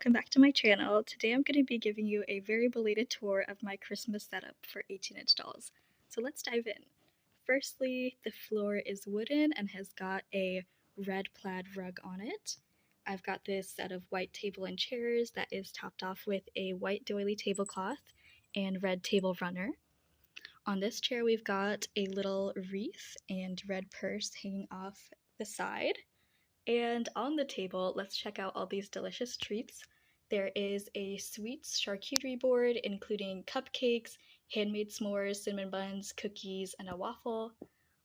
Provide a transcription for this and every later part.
welcome back to my channel. Today I'm going to be giving you a very belated tour of my Christmas setup for 18-inch dolls. So let's dive in. Firstly, the floor is wooden and has got a red plaid rug on it. I've got this set of white table and chairs that is topped off with a white doily tablecloth and red table runner. On this chair we've got a little wreath and red purse hanging off the side. And on the table, let's check out all these delicious treats. There is a sweets charcuterie board, including cupcakes, handmade s'mores, cinnamon buns, cookies, and a waffle.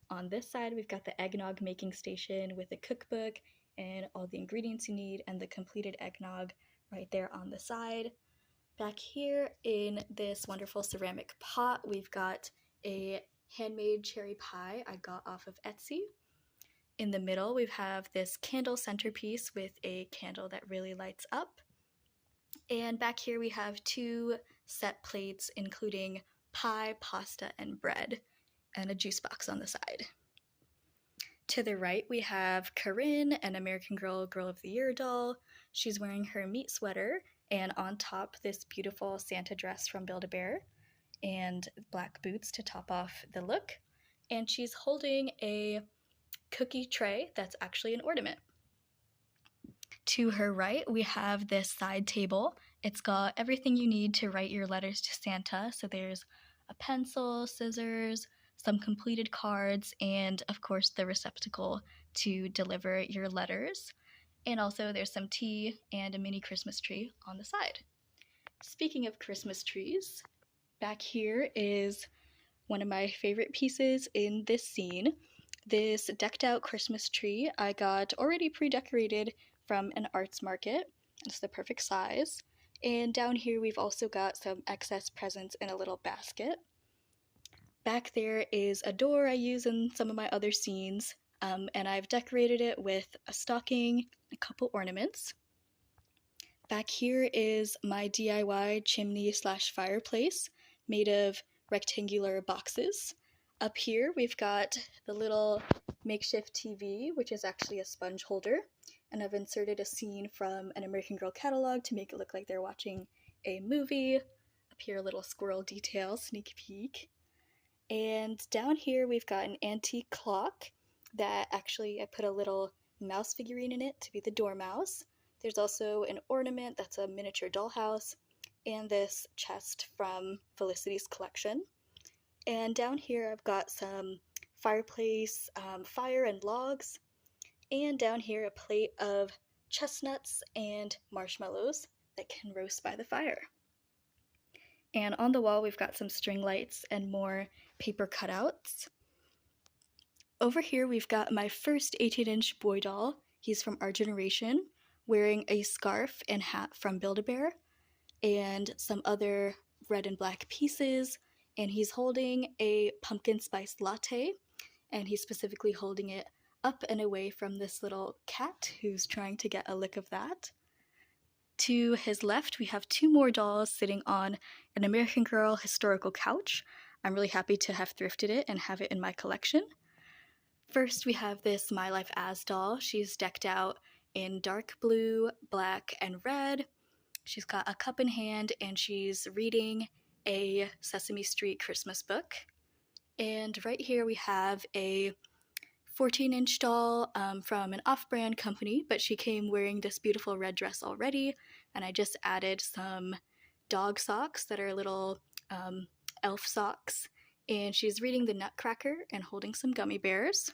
On this side, we've got the eggnog making station with a cookbook and all the ingredients you need, and the completed eggnog right there on the side. Back here in this wonderful ceramic pot, we've got a handmade cherry pie I got off of Etsy. In the middle, we have this candle centerpiece with a candle that really lights up. And back here we have two set plates, including pie, pasta, and bread, and a juice box on the side. To the right, we have Corinne, an American Girl Girl of the Year doll. She's wearing her meat sweater, and on top, this beautiful Santa dress from Build-A-Bear, and black boots to top off the look. And she's holding a cookie tray that's actually an ornament. To her right, we have this side table. It's got everything you need to write your letters to Santa. So there's a pencil, scissors, some completed cards, and of course the receptacle to deliver your letters. And also there's some tea and a mini Christmas tree on the side. Speaking of Christmas trees, back here is one of my favorite pieces in this scene. This decked out Christmas tree I got already pre-decorated from an arts market. It's the perfect size. And down here we've also got some excess presents in a little basket. Back there is a door I use in some of my other scenes, and I've decorated it with a stocking, a couple ornaments. Back here is my DIY chimney / fireplace made of rectangular boxes. Up here we've got the little makeshift TV, which is actually a sponge holder, and I've inserted a scene from an American Girl catalog to make it look like they're watching a movie. Up here, a little squirrel detail, sneak peek. And down here we've got an antique clock that actually I put a little mouse figurine in it to be the dormouse. There's also an ornament that's a miniature dollhouse, and this chest from Felicity's collection. And down here I've got some fireplace fire and logs, and down here a plate of chestnuts and marshmallows that can roast by the fire. And on the wall we've got some string lights and more paper cutouts. Over here we've got my first 18-inch boy doll. He's from our generation, wearing a scarf and hat from Build-A-Bear, and some other red and black pieces, and he's holding a pumpkin spice latte, and he's specifically holding it up and away from this little cat who's trying to get a lick of that. To his left, we have two more dolls sitting on an American Girl historical couch. I'm really happy to have thrifted it and have it in my collection. First, we have this My Life As doll. She's decked out in dark blue, black, and red. She's got a cup in hand, and she's reading a Sesame Street Christmas book. And right here we have a 14-inch doll from an off-brand company, but she came wearing this beautiful red dress already, and I just added some dog socks that are little elf socks, and she's reading the Nutcracker and holding some gummy bears.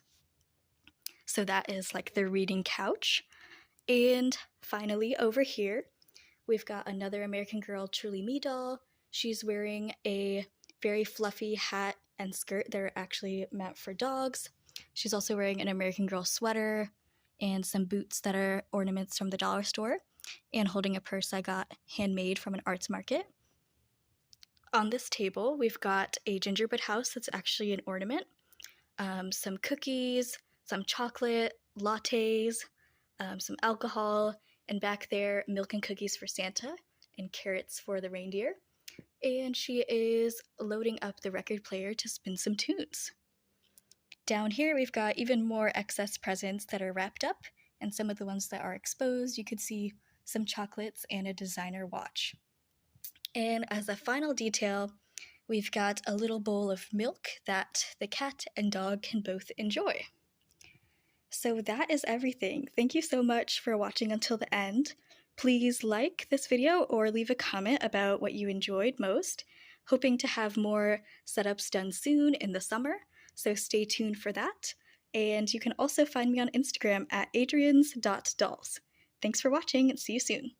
So that is like the reading couch. And finally over here we've got another American Girl Truly Me doll. She's wearing a very fluffy hat and skirt that are actually meant for dogs. She's also wearing an American Girl sweater and some boots that are ornaments from the dollar store, and holding a purse I got handmade from an arts market. On this table, we've got a gingerbread house that's actually an ornament, some cookies, some chocolate, lattes, some alcohol, and back there, milk and cookies for Santa and carrots for the reindeer. And she is loading up the record player to spin some tunes. Down here, we've got even more excess presents that are wrapped up, and some of the ones that are exposed, you could see some chocolates, and a designer watch. And as a final detail, we've got a little bowl of milk that the cat and dog can both enjoy. So that is everything. Thank you so much for watching until the end. Please like this video or leave a comment about what you enjoyed most. Hoping to have more setups done soon in the summer, so stay tuned for that. And you can also find me on Instagram at adrians.dolls. Thanks for watching and see you soon.